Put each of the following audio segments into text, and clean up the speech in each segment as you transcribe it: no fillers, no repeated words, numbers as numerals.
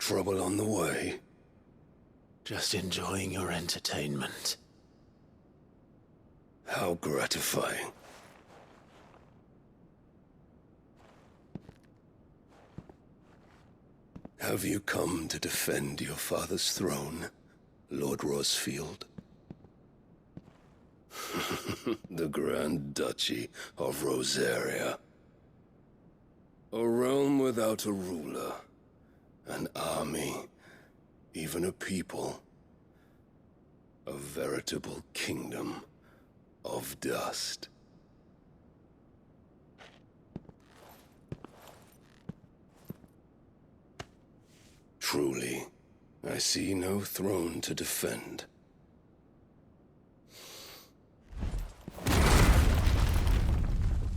trouble on the way? Just enjoying your entertainment. How gratifying. Have you come to defend your father's throne, Lord Rosfield? The Grand Duchy of Rosaria. A realm without a ruler, an army, even a people. A veritable kingdom of dust. Truly, I see no throne to defend.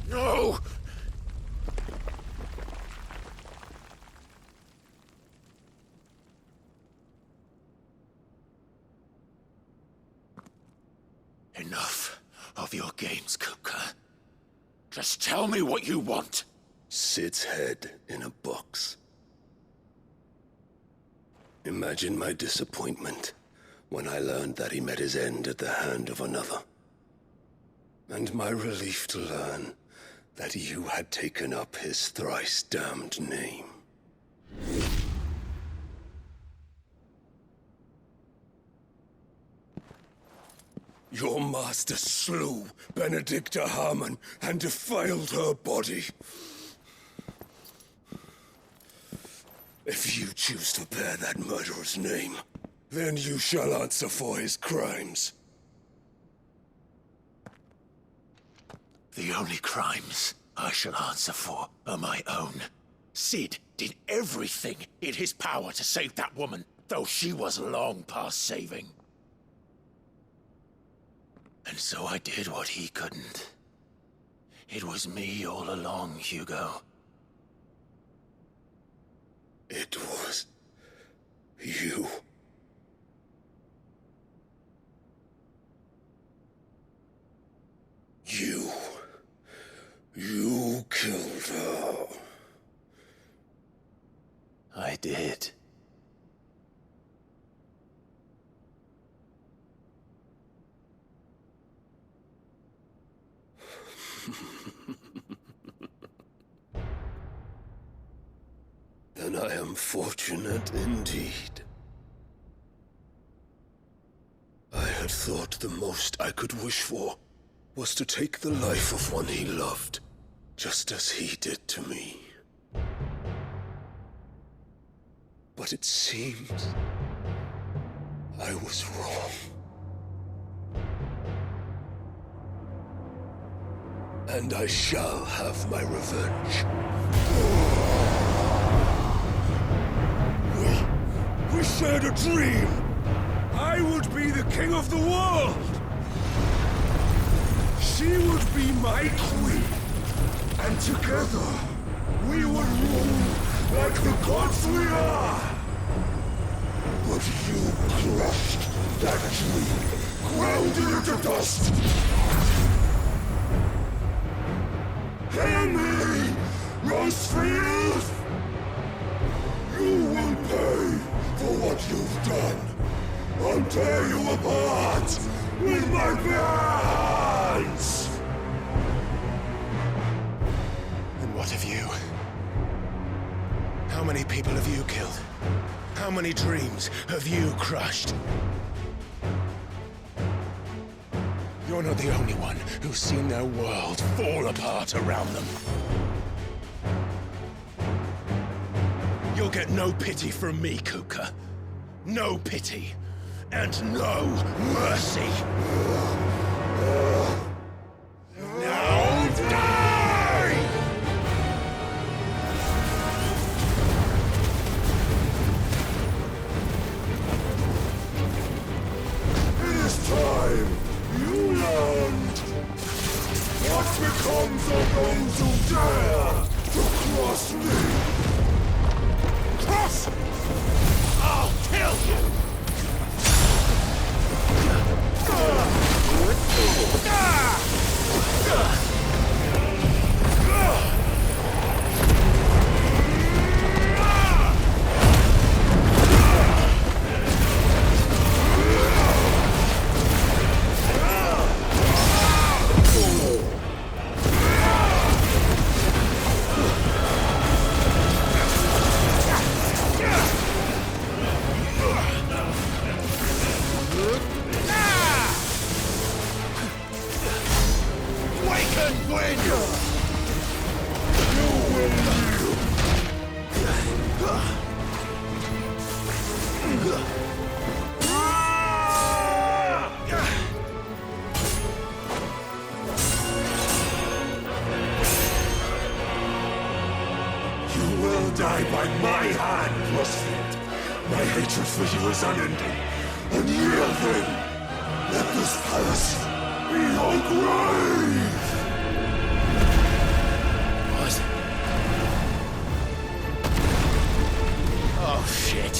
No! Enough of your games, Kupka. Just tell me what you want. Sid's head in a box. Imagine my disappointment when I learned that he met his end at the hand of another. And my relief to learn that you had taken up his thrice-damned name. Your master slew Benedicta Harmon and defiled her body. If you choose to bear that murderer's name, then you shall answer for his crimes. The only crimes I shall answer for are my own. Sid did everything in his power to save that woman, though she was long past saving. And so I did what he couldn't. It was me all along, Hugo. It was you. You killed her. I did. Then I am fortunate indeed. I had thought the most I could wish for was to take the life of one he loved, just as he did to me. But it seems I was wrong. And I shall have my revenge. We shared a dream. I would be the king of the world. She would be my queen. And together, we would rule like the gods we are. But you crushed that dream, ground it into dust. Hear me, Rosefield! You will pay for what you've done. I'll tear you apart with my bare hands! And what of you? How many people have you killed? How many dreams have you crushed? You're not the only one who's seen their world fall apart around them. You'll get no pity from me, Kupka. No pity. And no mercy. Now die! It is time you learned what becomes of those who dare to cross me. Cross! I'll kill you! hatred for you is unending. And yield then! Let this palace be your grave! What? Oh, shit.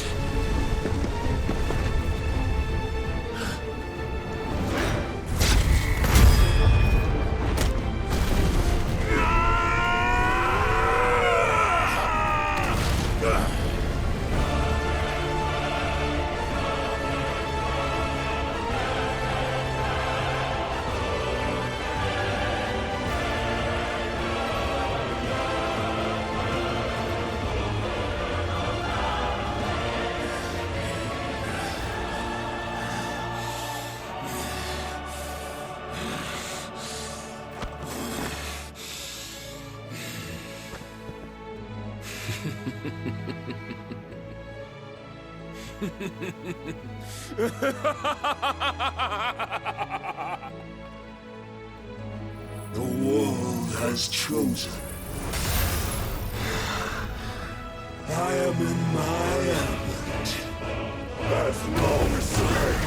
The world has chosen. I am in my element. There's no escape.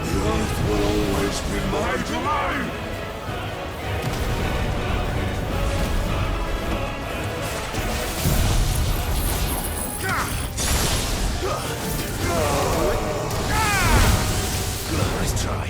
The earth will always be my domain. Nice try.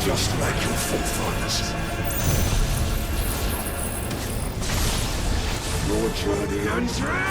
Just like your forefathers. Your journey ends here!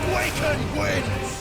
Awaken wins!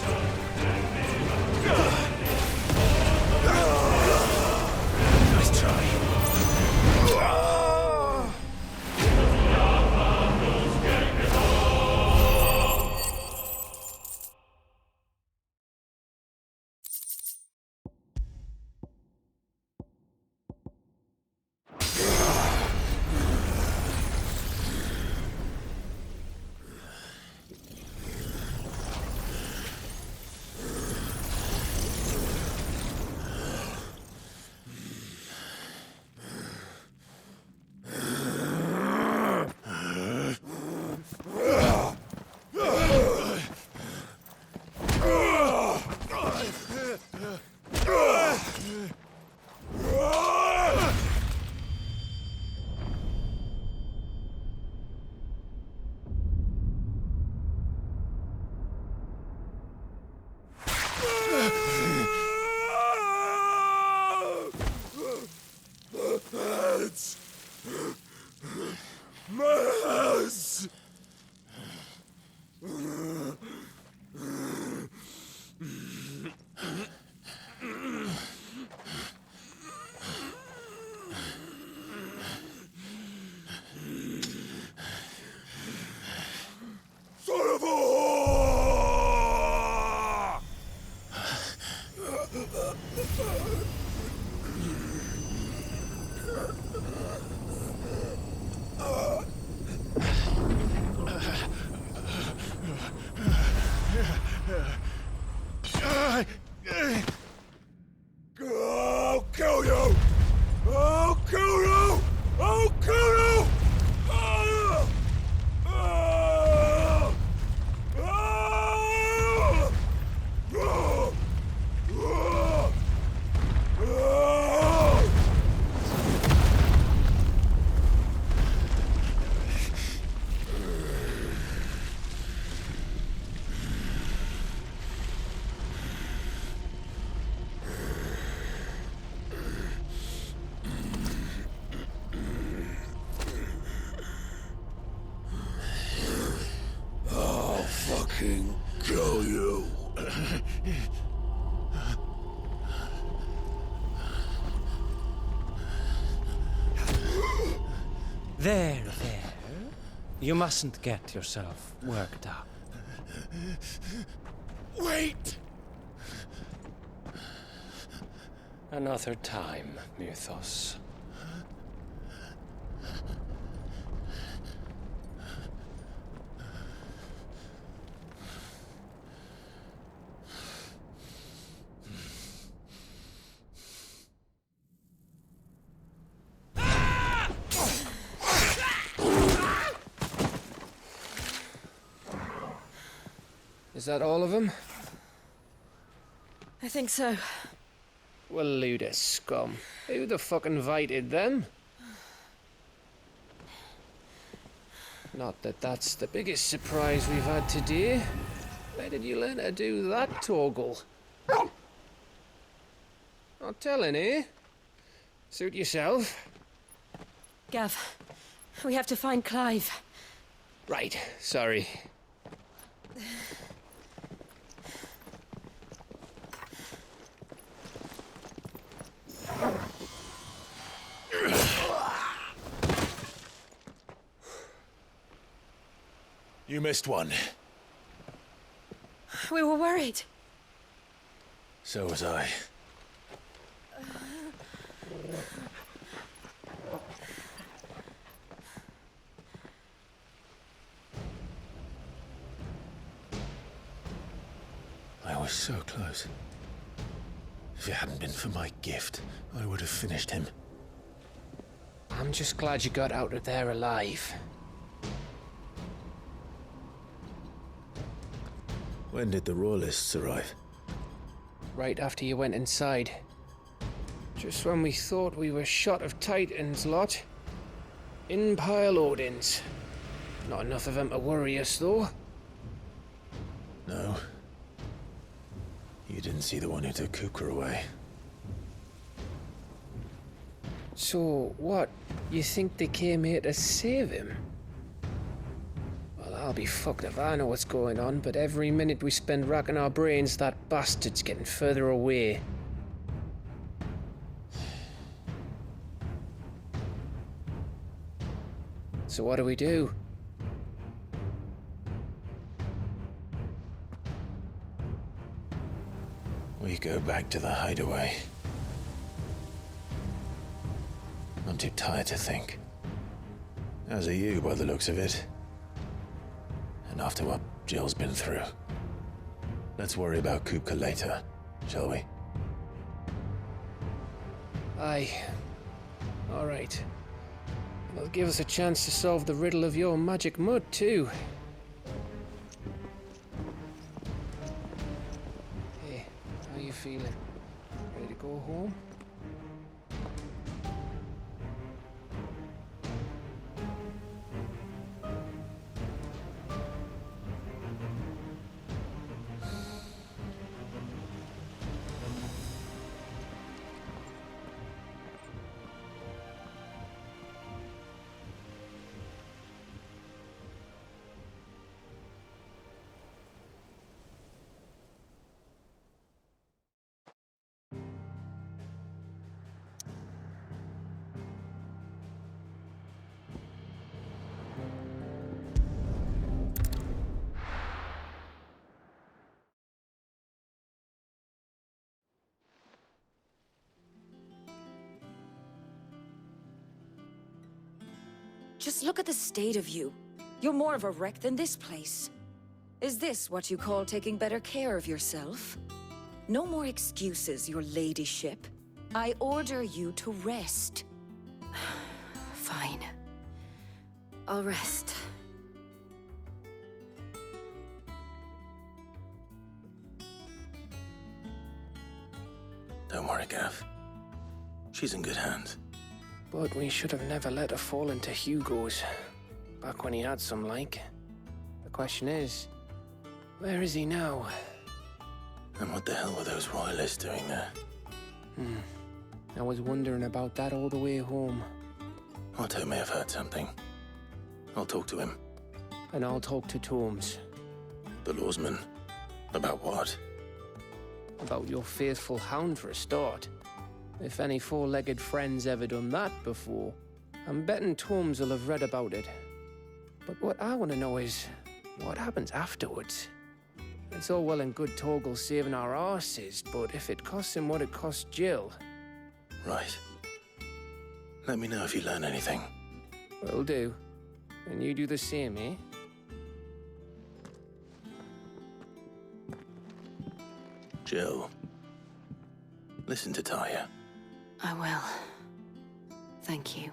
I'll kill you! I'll kill you! I'll kill you! Ah! Ah! Ah! Ah! Ah! Ah! I'll fucking kill you. There. You mustn't get yourself worked up. Wait! Another time, Mythos. Is that all of them? I think so. Well, load of scum. Who the fuck invited them? Not that that's the biggest surprise we've had today. Where did you learn to do that, Torgal? Not telling, eh? Suit yourself. Gav, we have to find Clive. Right, sorry. You missed one. We were worried. So was I. I was so close. If it hadn't been for my gift, I would have finished him. I'm just glad you got out of there alive. When did the Royalists arrive? Right after you went inside. Just when we thought we were shot of Titans, lot. In pile Odins. Not enough of them to worry us, though. No. You didn't see the one who took Kupka away. So, what? You think they came here to save him? Well, I'll be fucked if I know what's going on, but every minute we spend racking our brains, that bastard's getting further away. So what do we do? We go back to the hideaway. I'm too tired to think. As are you, by the looks of it. And after what Jill's been through. Let's worry about Kupka later, shall we? Aye. All right. It'll give us a chance to solve the riddle of your magic mud, too. Hey, how you feeling? Ready to go home? Just look at the state of you. You're more of a wreck than this place. Is this what you call taking better care of yourself? No more excuses, your ladyship. I order you to rest. Fine. I'll rest. Don't worry, Gav. She's in good hands. But we should have never let her fall into Hugo's. Back when he had some like. The question is, where is he now? And what the hell were those royalists doing there? I was wondering about that all the way home. Otto may have heard something. I'll talk to him. And I'll talk to Tomes. The lawsman. About what? About your faithful hound for a start. If any four-legged friend's ever done that before, I'm betting Tomes will have read about it. But what I want to know is, what happens afterwards? It's all well and good Torgal saving our arses, but if it costs him what it cost Jill... Right. Let me know if you learn anything. Will do. And you do the same, eh? Jill. Listen to Taya. I will. Thank you.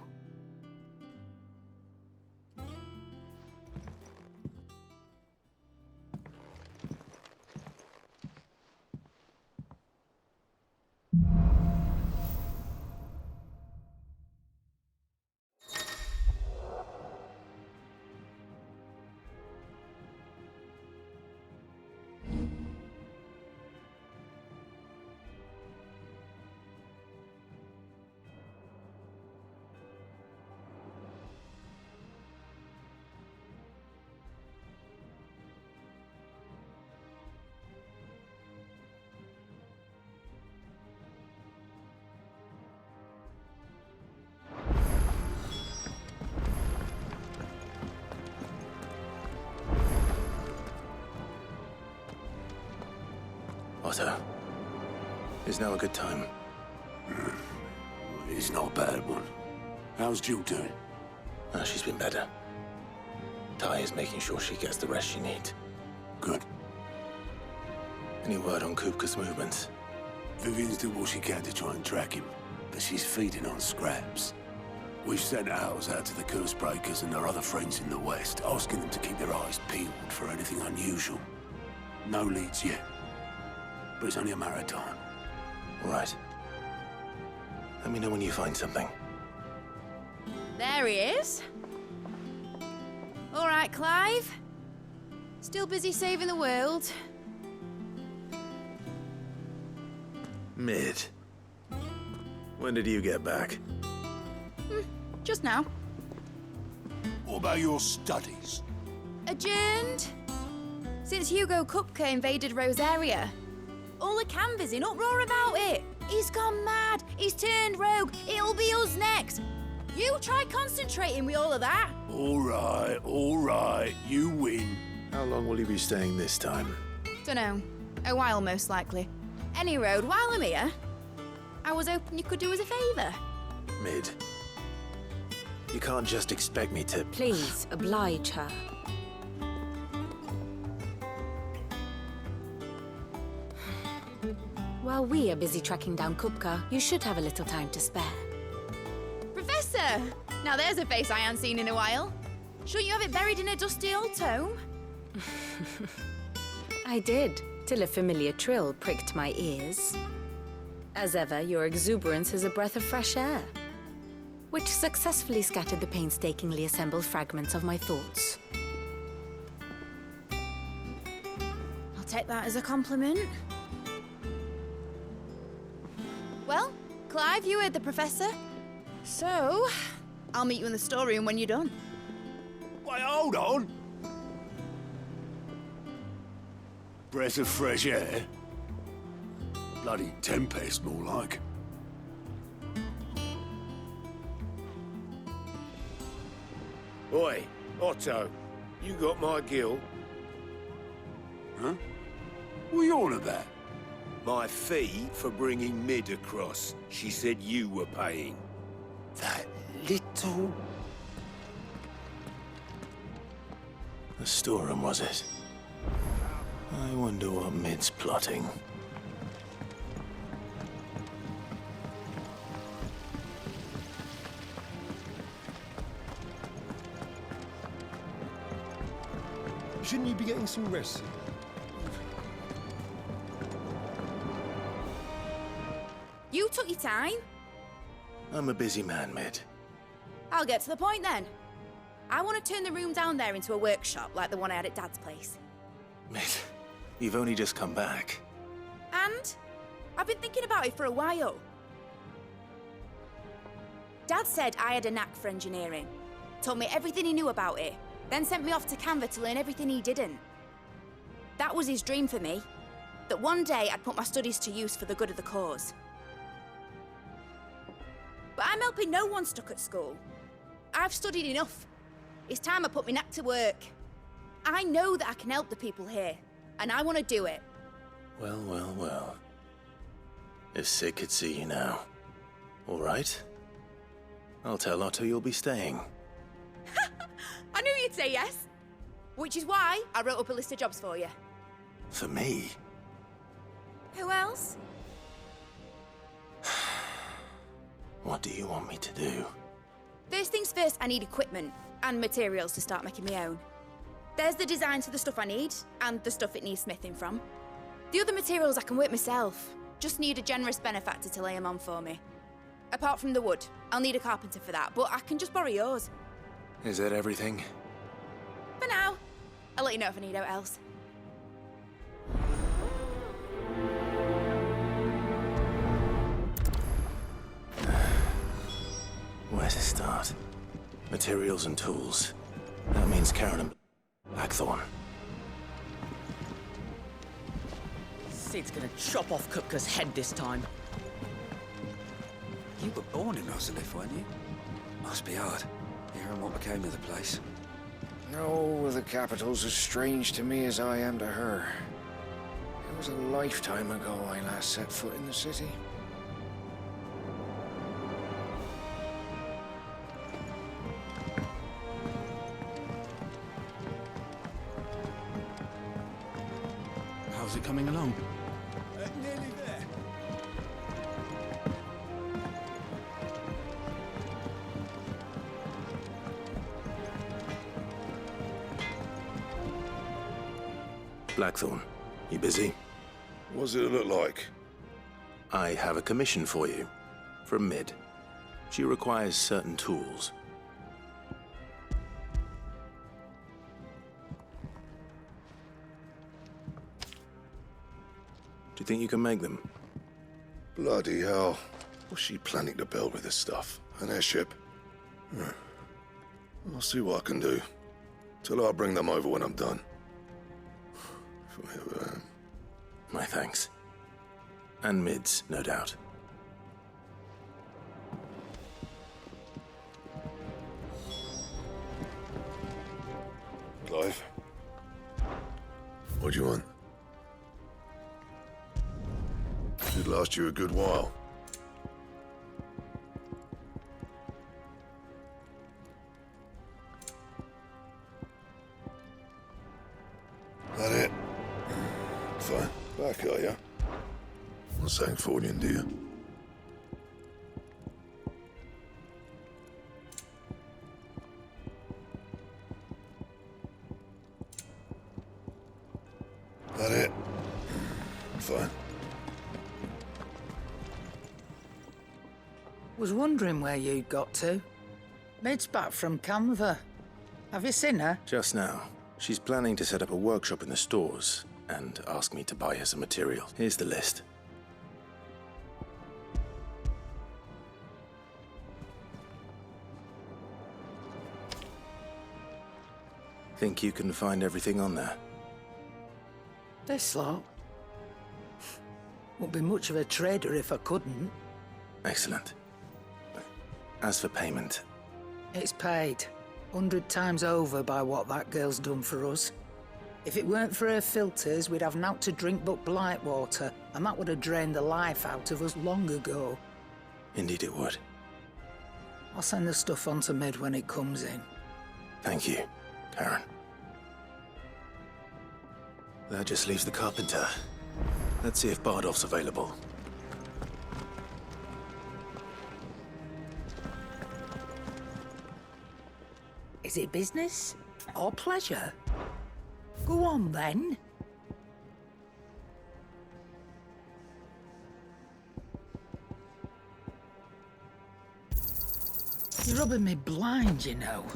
Otto, is now a good time? It's not a bad one. How's Jill doing? She's been better. Taya's making sure she gets the rest she needs. Good. Any word on Kupka's movements? Vivian's doing what she can to try and track him, but she's feeding on scraps. We've sent ours out to the Cursebreakers and their other friends in the West, asking them to keep their eyes peeled for anything unusual. No leads yet, but it's only a matter of time. All right. Let me know when you find something. There he is. All right, Clive. Still busy saving the world. Mid. When did you get back? Just now. What about your studies? Adjourned. Since Hugo Kupka invaded Rosaria. All the canvass in uproar about it. He's gone mad. He's turned rogue. It'll be us next. You try concentrating with all of that. All right. You win. How long will you be staying this time? Dunno. A while, most likely. Any road, while I'm here, I was hoping you could do us a favour. Mid. You can't just expect me to... Please, oblige her. While we are busy tracking down Kupka, you should have a little time to spare. Professor! Now there's a face I haven't seen in a while. Shouldn't you have it buried in a dusty old tome? I did, till a familiar trill pricked my ears. As ever, your exuberance is a breath of fresh air, which successfully scattered the painstakingly assembled fragments of my thoughts. I'll take that as a compliment. Well, Clive, you heard the professor. So, I'll meet you in the storeroom when you're done. Wait, hold on. Breath of fresh air? Bloody tempest, more like. Oi, Otto, you got my gill? Huh? What are you on about? My fee for bringing Mid across. She said you were paying. That little... The storeroom, was it? I wonder what Mid's plotting. Shouldn't you be getting some rest? You took your time. I'm a busy man, Mid. I'll get to the point then. I want to turn the room down there into a workshop like the one I had at Dad's place. Mid, you've only just come back. And I've been thinking about it for a while. Dad said I had a knack for engineering. Told me everything he knew about it. Then sent me off to Canva to learn everything he didn't. That was his dream for me. That one day I'd put my studies to use for the good of the cause. But I'm helping no one stuck at school. I've studied enough. It's time I put my knack to work. I know that I can help the people here, and I want to do it. Well, well, well. If Sid could see you now. All right. I'll tell Otto you'll be staying. I knew you'd say yes. Which is why I wrote up a list of jobs for you. For me? Who else? What do you want me to do? First things first, I need equipment and materials to start making my own. There's the designs for the stuff I need and the stuff it needs smithing from. The other materials I can work myself. Just need a generous benefactor to lay them on for me. Apart from the wood, I'll need a carpenter for that, but I can just borrow yours. Is that everything? For now. I'll let you know if I need out else. Where to start? Materials and tools. That means Karen and Blackthorn. Sid's gonna chop off Kupka's head this time. You were born in Rosalith, weren't you? Must be hard, hearing what became of the place. No, the capital's as strange to me as I am to her. It was a lifetime ago I last set foot in the city. How's it coming along? Nearly there. Blackthorn, you busy? What's it look like? I have a commission for you. From Mid. She requires certain tools. Do you think you can make them? Bloody hell. What's she planning to build with this stuff? An airship? I'll see what I can do. Tell her I'll bring them over when I'm done. My thanks. And Mid's, no doubt. Clive? What do you want? Should last you a good while. That it? Fine. Back, are ya? Not saying fortune, do you? That it? Fine. Was wondering where you got to. Mid's back from Canva. Have you seen her? Just now. She's planning to set up a workshop in the stores and ask me to buy her some materials. Here's the list. Think you can find everything on there? This lot. Wouldn't be much of a trader if I couldn't. Excellent. As for payment, It's paid 100 times over by what that girl's done for us. If it weren't for her filters, we'd have naught to drink but blight water, and that would have drained the life out of us long ago. indeed it would. I'll send the stuff on to Mid when it comes in. Thank you, Karen. That just leaves the carpenter. Let's see if Bardolph's available. Is it business or pleasure? Go on then. You're rubbing me blind, you know.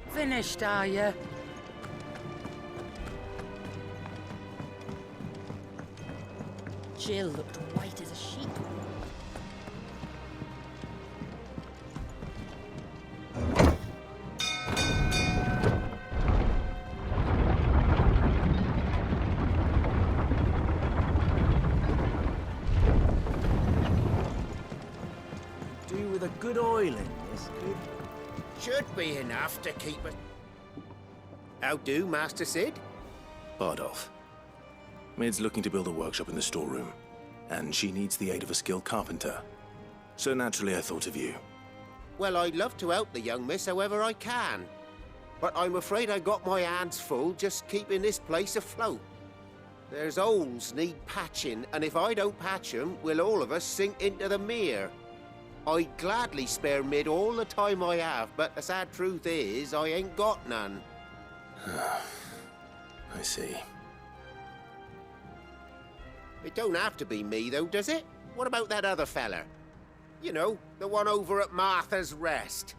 Finished, are you? Jill looked white as a sheet. Do with a good oiling, this good. Should be enough to keep it. How do, Master Sid? Bardolph. Maid's looking to build a workshop in the storeroom, and she needs the aid of a skilled carpenter. So naturally I thought of you. Well, I'd love to help the young miss however I can. But I'm afraid I got my hands full just keeping this place afloat. There's holes need patching, and if I don't patch them, we'll all of us sink into the mere. I'd gladly spare Mid all the time I have, but the sad truth is, I ain't got none. I see. It don't have to be me, though, does it? What about that other fella? You know, the one over at Martha's Rest.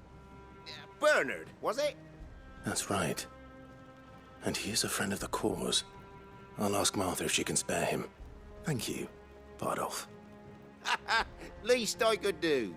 Bernard, was it? That's right. And he is a friend of the cause. I'll ask Martha if she can spare him. Thank you, Bardolph. Least I could do.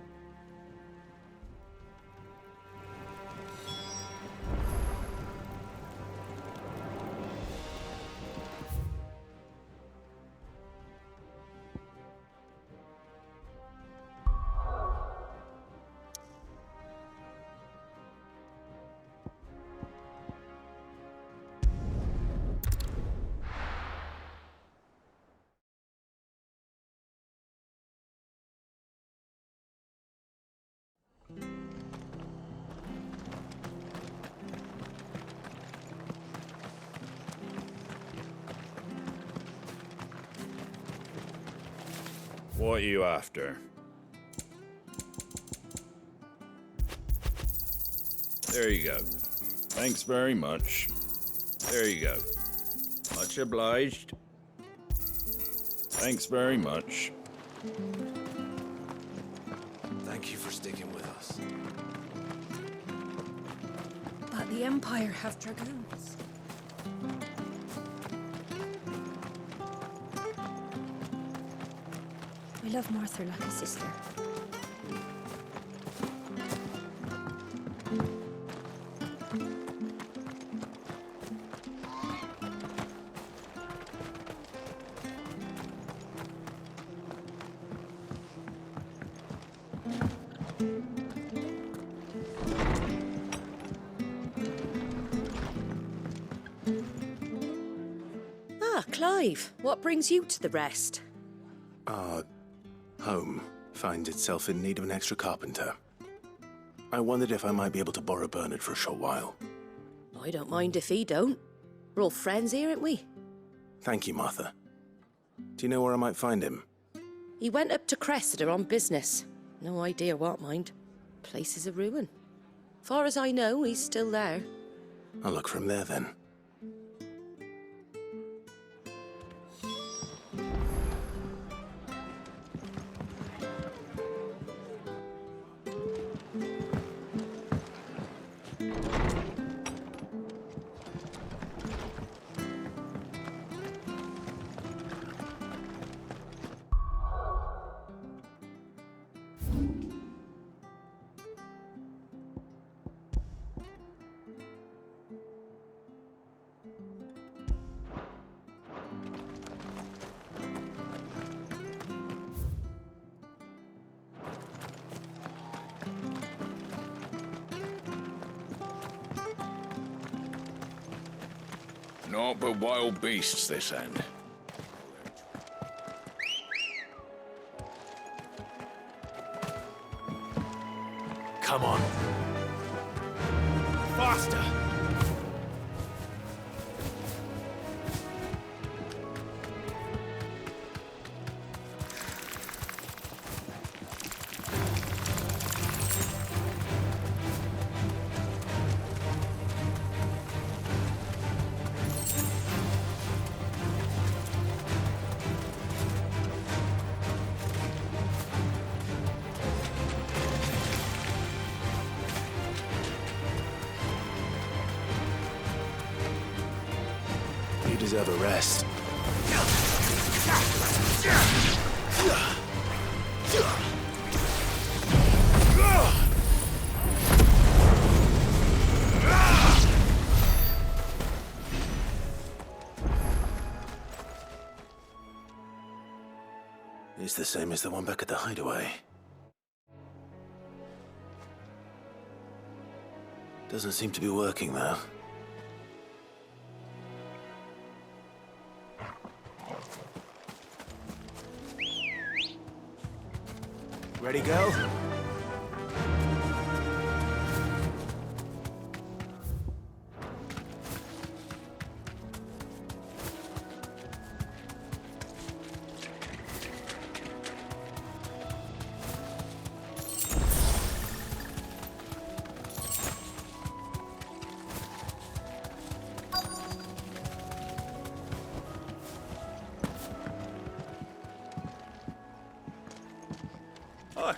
What are you after? There you go. Thanks very much. There you go. Much obliged. Thanks very much. Thank you for sticking with us. But the Empire have dragoons. I love Martha like a sister. Ah, Clive, what brings you to the Rest? Our home finds itself in need of an extra carpenter. I wondered if I might be able to borrow Bernard for a short while. I don't mind if he don't. We're all friends here, aren't we? Thank you, Martha. Do you know where I might find him? He went up to Cressida on business. No idea what, mind. Place is a ruin. Far as I know, he's still there. I'll look for him there then. Naught but wild beasts this end. Come on. Faster! You deserve a rest. It's the same as the one back at the hideaway. Doesn't seem to be working, though. Ready, girl? Hi.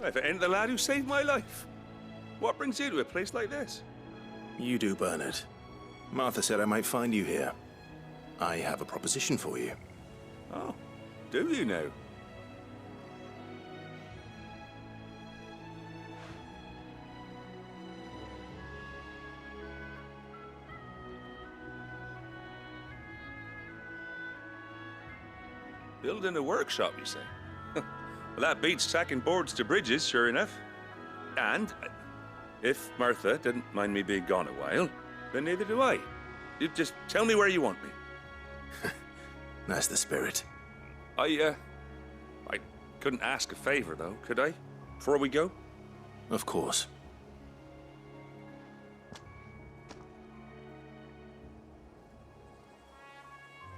If it ain't the lad who saved my life. What brings you to a place like this? You do, Bernard. Martha said I might find you here. I have a proposition for you. Oh, do you now? Building a workshop, you say? Well, that beats tacking boards to bridges, sure enough. And if Martha didn't mind me being gone a while, then neither do I. You just tell me where you want me. That's the spirit. I couldn't ask a favor, though, could I? Before we go? Of course.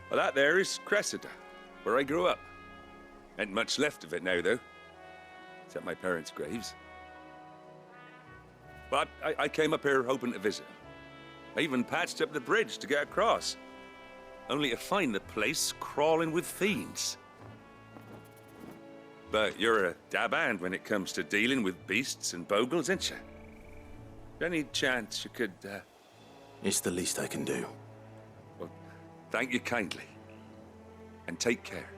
Well, that there is Cressida, where I grew up. Ain't much left of it now, though. Except my parents' graves. But I came up here hoping to visit. I even patched up the bridge to get across. Only to find the place crawling with fiends. But you're a dab hand when it comes to dealing with beasts and bogles, ain't you? Any chance you could, It's the least I can do. Well, thank you kindly. And take care.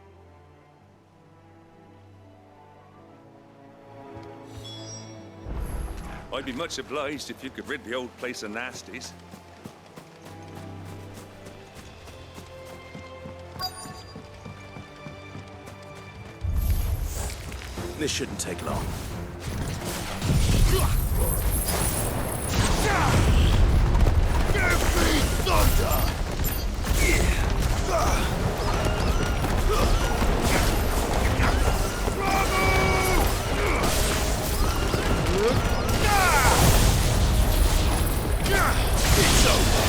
I'd be much obliged if you could rid the old place of nasties. This shouldn't take long. Give me thunder! It's over!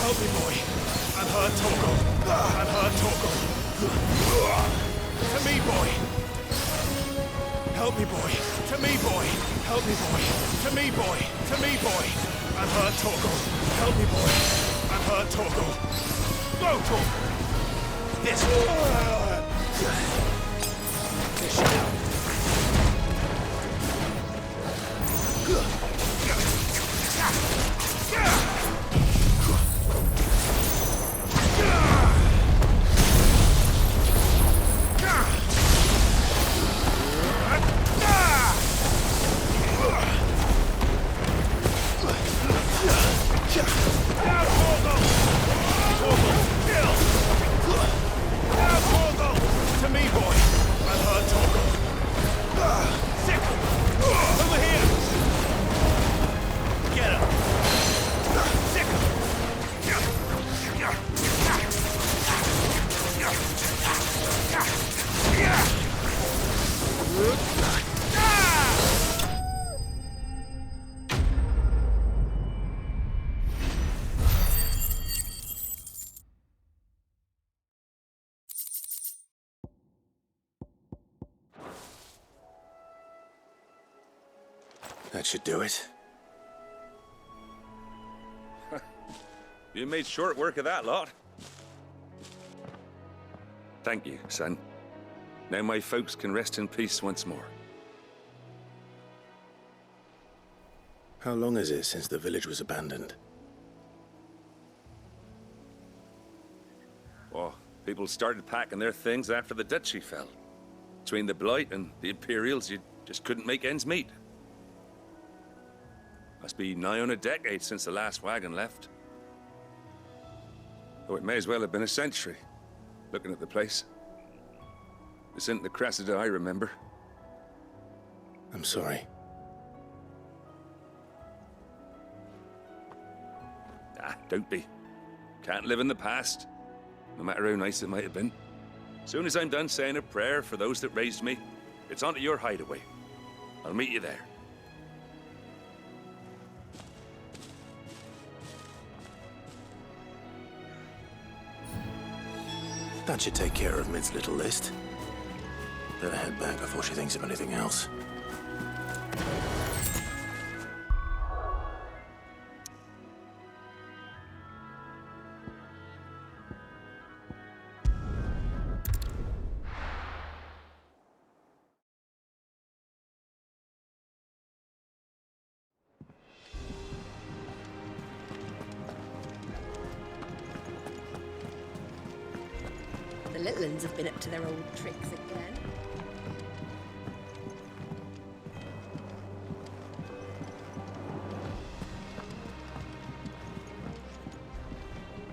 Help me, boy. And her Torgal. And her Torgal. To me, boy. Help me, boy. To me, boy. Help me, boy. To me, boy. To me, boy. And her Torgal. Help me, boy. And her Torgal. Go, Torgal. Yes. Fish out. That should do it. You made short work of that lot. Thank you, son. Now my folks can rest in peace once more. How long is it since the village was abandoned? Oh, people started packing their things after the duchy fell. Between the Blight and the Imperials, you just couldn't make ends meet. Must be nigh on a decade since the last wagon left. Though it may as well have been a century, looking at the place. This isn't the Cressida I remember. I'm sorry. Ah, don't be. Can't live in the past, no matter how nice it might have been. Soon as I'm done saying a prayer for those that raised me, it's onto your hideaway. I'll meet you there. That should take care of Mid's little list. Better head back before she thinks of anything else. The little uns have been up to their old tricks again.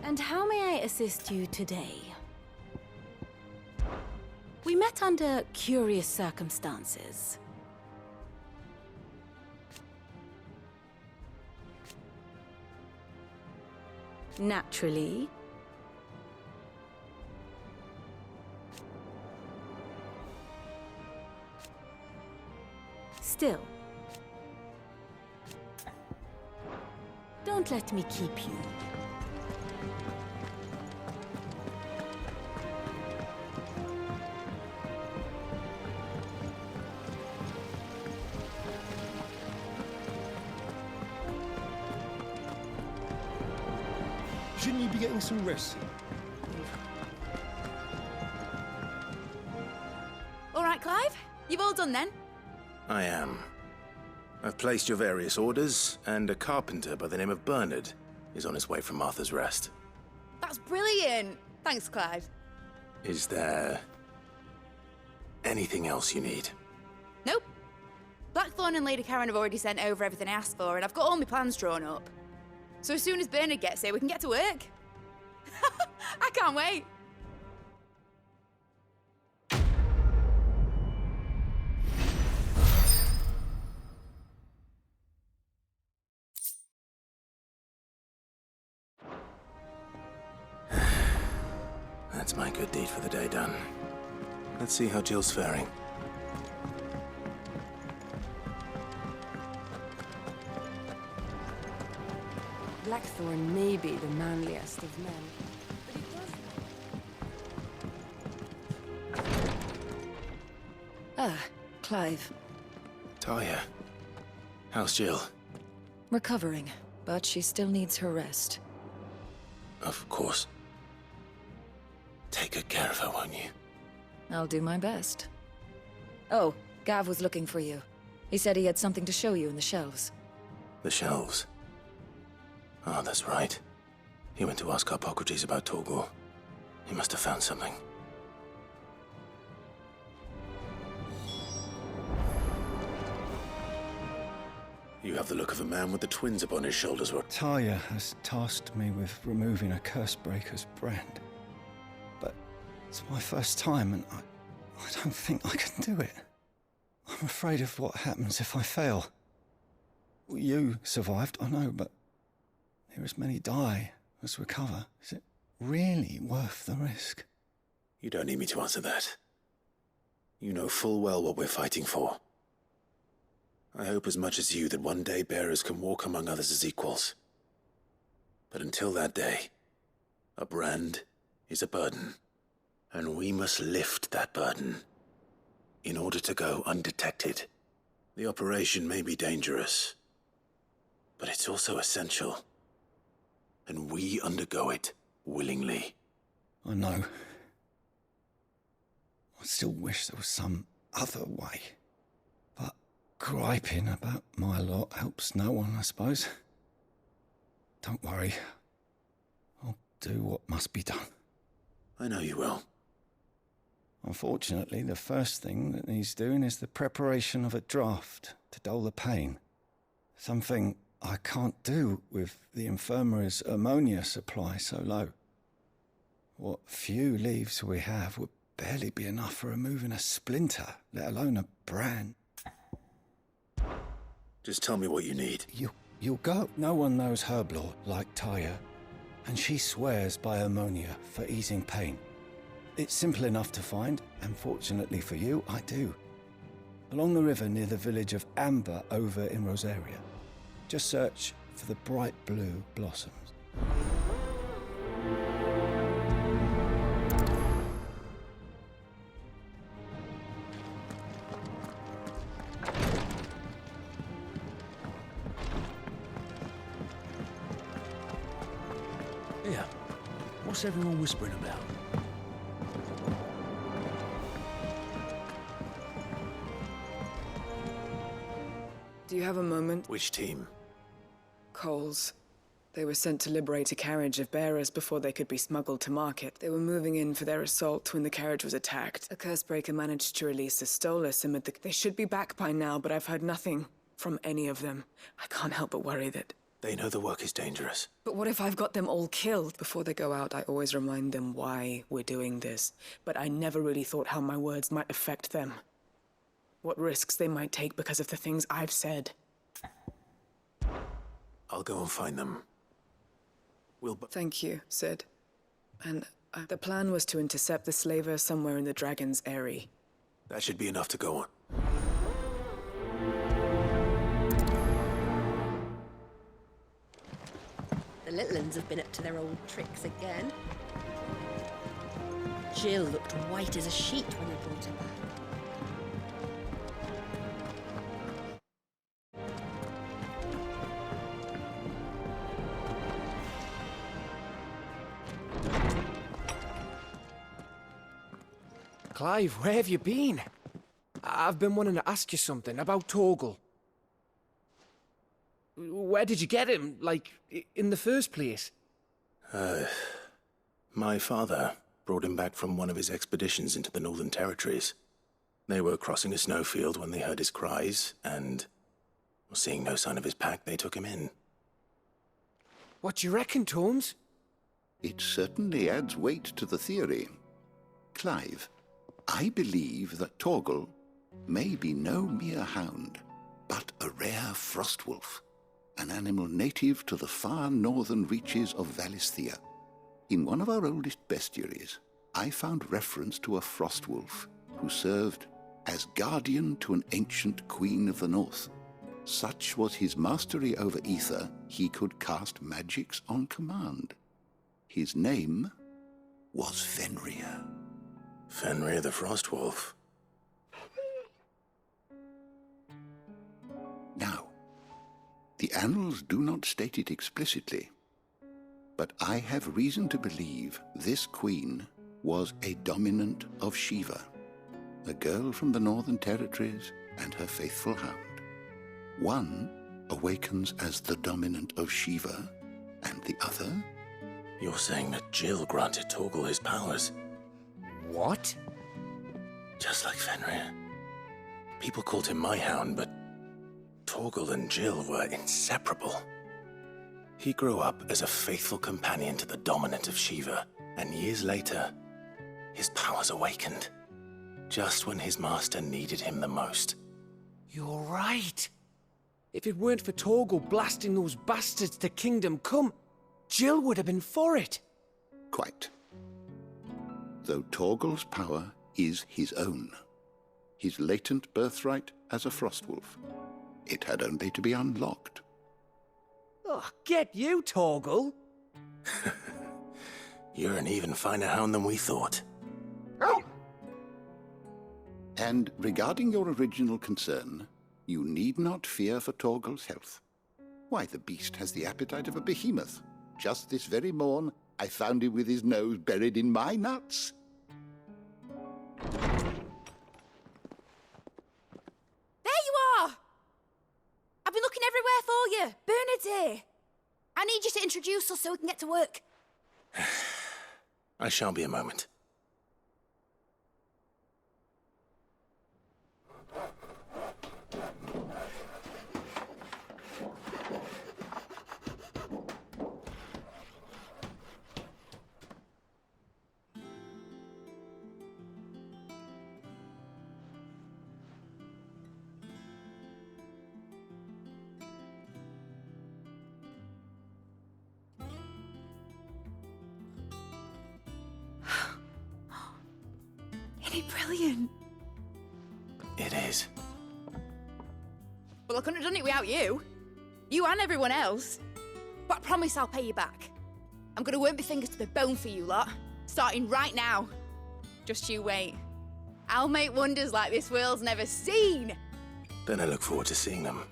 And how may I assist you today? We met under curious circumstances. Naturally. Still. Don't let me keep you. Shouldn't you be getting some rest? All right, Clive. You've all done then? I am. I've placed your various orders, and a carpenter by the name of Bernard is on his way from Martha's Rest. That's brilliant. Thanks, Clive. Is there anything else you need? Nope. Blackthorn and Lady Karen have already sent over everything I asked for, and I've got all my plans drawn up. So as soon as Bernard gets here, we can get to work. I can't wait. That's my good deed for the day done. Let's see how Jill's faring. Blackthorn may be the manliest of men, Clive. Talia. How's Jill? Recovering, but she still needs her rest. Of course. Take good care of her, won't you? I'll do my best. Oh, Gav was looking for you. He said he had something to show you in the shelves. The shelves? Oh, that's right. He went to ask Hippocrates about Torgor. He must have found something. You have the look of a man with the twins upon his shoulders. Talia has tasked me with removing a Cursebreaker's brand. But it's my first time, and I don't think I can do it. I'm afraid of what happens if I fail. You survived, I know, but near as many die as recover. Is it really worth the risk? You don't need me to answer that. You know full well what we're fighting for. I hope as much as you that one day bearers can walk among others as equals. But until that day, a brand is a burden, and we must lift that burden in order to go undetected. The operation may be dangerous, but it's also essential, and we undergo it willingly. I know. I still wish there was some other way. But griping about my lot helps no one, I suppose. Don't worry. I'll do what must be done. I know you will. Unfortunately, the first thing that needs doing is the preparation of a draft to dull the pain. Something I can't do with the infirmary's ammonia supply so low. What few leaves we have would barely be enough for removing a splinter, let alone a brand. Just tell me what you need. You'll go. No one knows herb lore like Talia, and she swears by ammonia for easing pain. It's simple enough to find, and fortunately for you, I do. Along the river near the village of Amber over in Rosaria. Just search for the bright blue blossoms. Yeah. What's everyone whispering about? Do you have a moment? Which team? Coles. They were sent to liberate a carriage of bearers before they could be smuggled to market. They were moving in for their assault when the carriage was attacked. A Cursebreaker managed to release a Stolas amid the... They should be back by now, but I've heard nothing from any of them. I can't help but worry that... They know the work is dangerous. But what if I've got them all killed? Before they go out, I always remind them why we're doing this. But I never really thought how my words might affect them. What risks they might take because of the things I've said. I'll go and find them. Thank you, Sid. And the plan was to intercept the slaver somewhere in the Dragon's Eyrie. That should be enough to go on. The little uns have been up to their old tricks again. Jill looked white as a sheet when we brought her back. Clive, where have you been? I've been wanting to ask you something about Torgal. Where did you get him, like, in the first place? My father brought him back from one of his expeditions into the Northern Territories. They were crossing a snowfield when they heard his cries, and, seeing no sign of his pack, they took him in. What do you reckon, Tomes? It certainly adds weight to the theory. Clive, I believe that Torgal may be no mere hound, but a rare frostwolf, an animal native to the far northern reaches of Valisthea. In one of our oldest bestiaries, I found reference to a frostwolf who served as guardian to an ancient queen of the north. Such was his mastery over ether, he could cast magics on command. His name was Fenrir. Fenrir the Frostwolf. The annals do not state it explicitly, but I have reason to believe this queen was a dominant of Shiva, a girl from the Northern Territories and her faithful hound. One awakens as the dominant of Shiva, and the other? You're saying that Jill granted Torgal his powers? What? Just like Fenrir. People called him my hound, but Torgal and Jill were inseparable. He grew up as a faithful companion to the dominant of Shiva, and years later, his powers awakened, just when his master needed him the most. You're right. If it weren't for Torgal blasting those bastards to Kingdom Come, Jill would have been for it. Quite. Though Torgal's power is his own, his latent birthright as a Frostwolf, it had only to be unlocked. Oh, get you, Torgal! You're an even finer hound than we thought. And regarding your original concern, you need not fear for Torgal's health. Why, the beast has the appetite of a behemoth. Just this very morn, I found him with his nose buried in my nuts. There you are! I've been looking everywhere for you. Bernard's here. I need you to introduce us so we can get to work. I shall be a moment. Isn't it brilliant? It is. Well, I couldn't have done it without you. You and everyone else. But I promise I'll pay you back. I'm gonna work my fingers to the bone for you lot, starting right now. Just you wait. I'll make wonders like this world's never seen. Then I look forward to seeing them.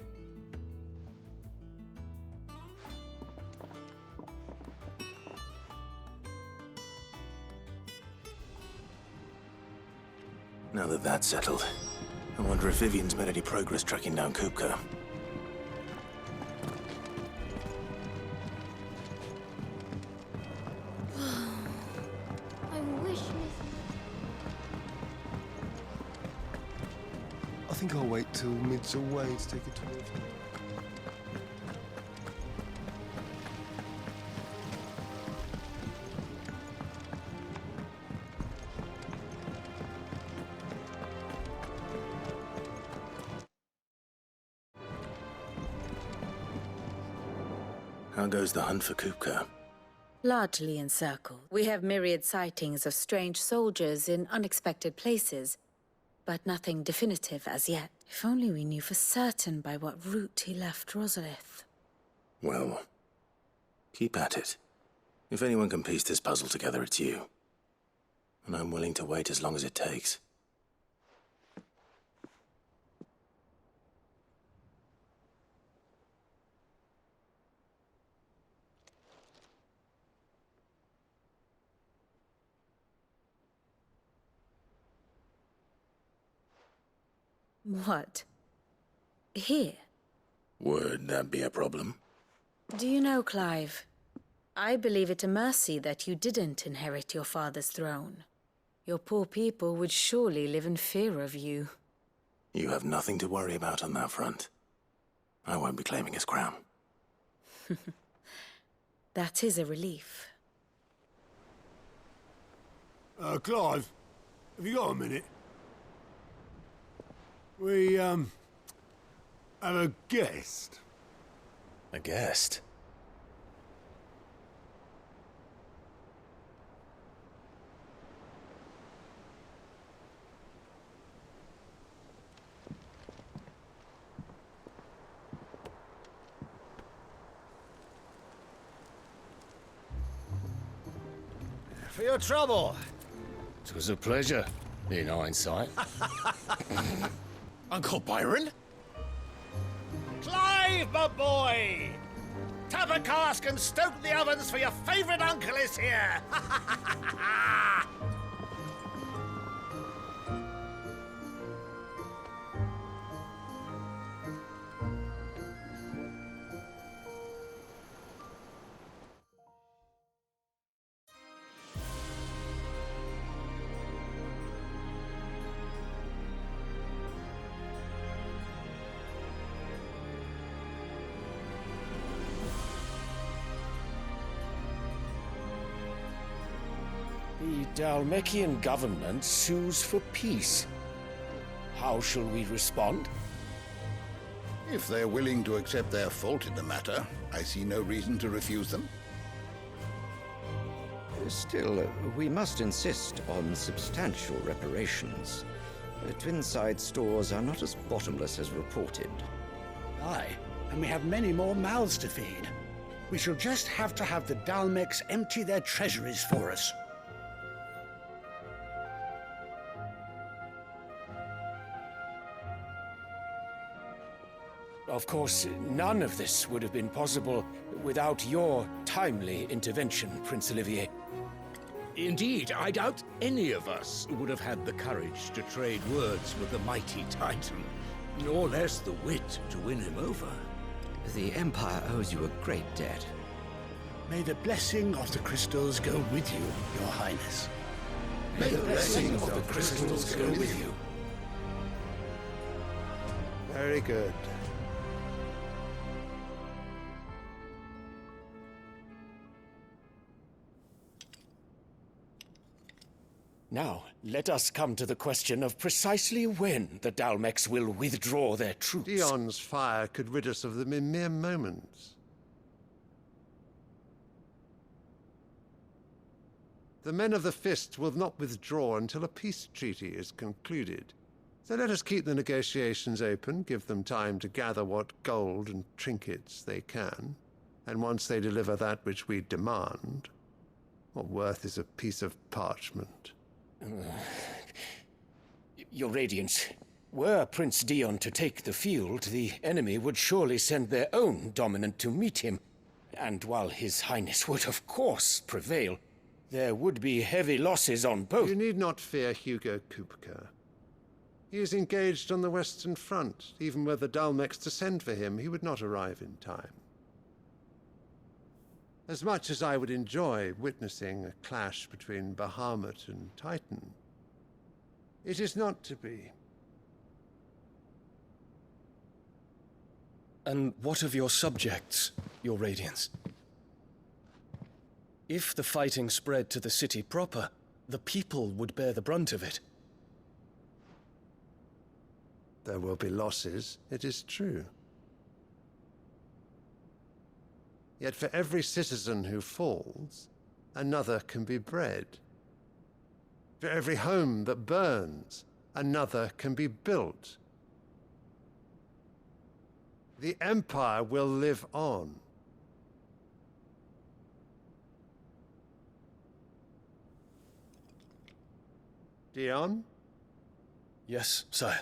Now that that's settled, I wonder if Vivian's made any progress tracking down Kupka. I wish I think I'll wait till mid's away to take a tour. How goes the hunt for Kupka? Largely encircled. We have myriad sightings of strange soldiers in unexpected places, but nothing definitive as yet. If only we knew for certain by what route he left Rosalith. Well, keep at it. If anyone can piece this puzzle together, it's you. And I'm willing to wait as long as it takes. What? Here? Would that be a problem? Do you know, Clive? I believe it a mercy that you didn't inherit your father's throne. Your poor people would surely live in fear of you. You have nothing to worry about on that front. I won't be claiming his crown. That is a relief. Clive, have you got a minute? We, have a guest. A guest? For your trouble. It was a pleasure, in hindsight. Uncle Byron? Clive! my boy! Tap a cask and stoke the ovens, for your favourite uncle is here! The Dalmekian government sues for peace. How shall we respond? If they're willing to accept their fault in the matter, I see no reason to refuse them. Still, we must insist on substantial reparations. Twinside stores are not as bottomless as reported. Aye, and we have many more mouths to feed. We shall just have to have the Dalmeks empty their treasuries for us. Of course, none of this would have been possible without your timely intervention, Prince Olivier. Indeed, I doubt any of us would have had the courage to trade words with the mighty Titan, nor less the wit to win him over. The Empire owes you a great debt. May the blessing of the crystals go with you, Your Highness. May the blessing of the crystals go with you. Very good. Now, let us come to the question of precisely when the Dalmeks will withdraw their troops. Dion's fire could rid us of them in mere moments. The men of the Fist will not withdraw until a peace treaty is concluded. So let us keep the negotiations open, give them time to gather what gold and trinkets they can, and once they deliver that which we demand, what worth is a piece of parchment? Your Radiance, were Prince Dion to take the field, the enemy would surely send their own dominant to meet him. And while His Highness would of course prevail, there would be heavy losses on both. You need not fear Hugo Kupka. He is engaged on the Western Front. Even were the Dalmeks to send for him, he would not arrive in time. As much as I would enjoy witnessing a clash between Bahamut and Titan, it is not to be. And what of your subjects, Your Radiance? If the fighting spread to the city proper, the people would bear the brunt of it. There will be losses, it is true. Yet for every citizen who falls, another can be bred. For every home that burns, another can be built. The Empire will live on. Dion? Yes, sire.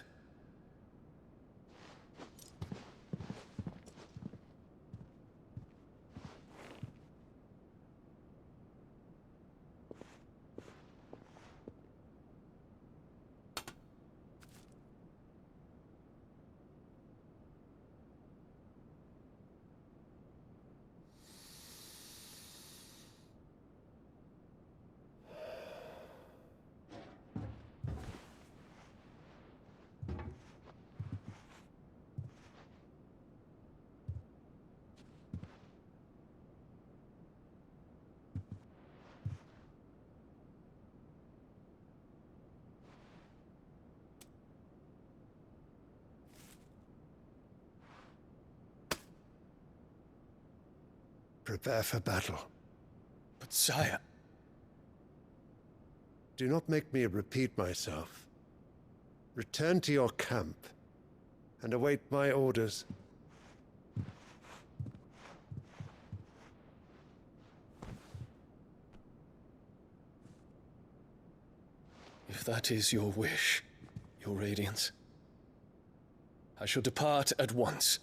Prepare for battle. But sire... Do not make me repeat myself. Return to your camp and await my orders. If that is your wish, Your Radiance, I shall depart at once.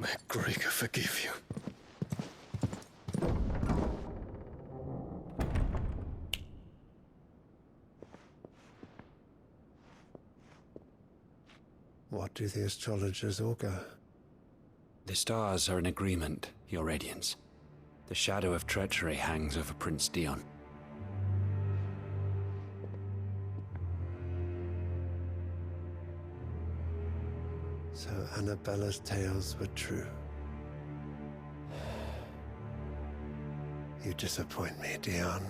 May Gregor forgive you. What do the astrologers augur? The stars are in agreement, Your Radiance. The shadow of treachery hangs over Prince Dion. So Annabella's tales were true. You disappoint me, Dion.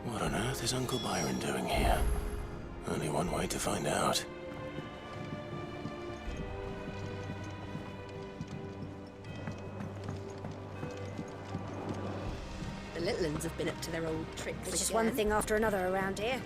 What on earth is Uncle Byron doing here? Only one way to find out. The little uns have been up to their old tricks. It's just one thing after another around here.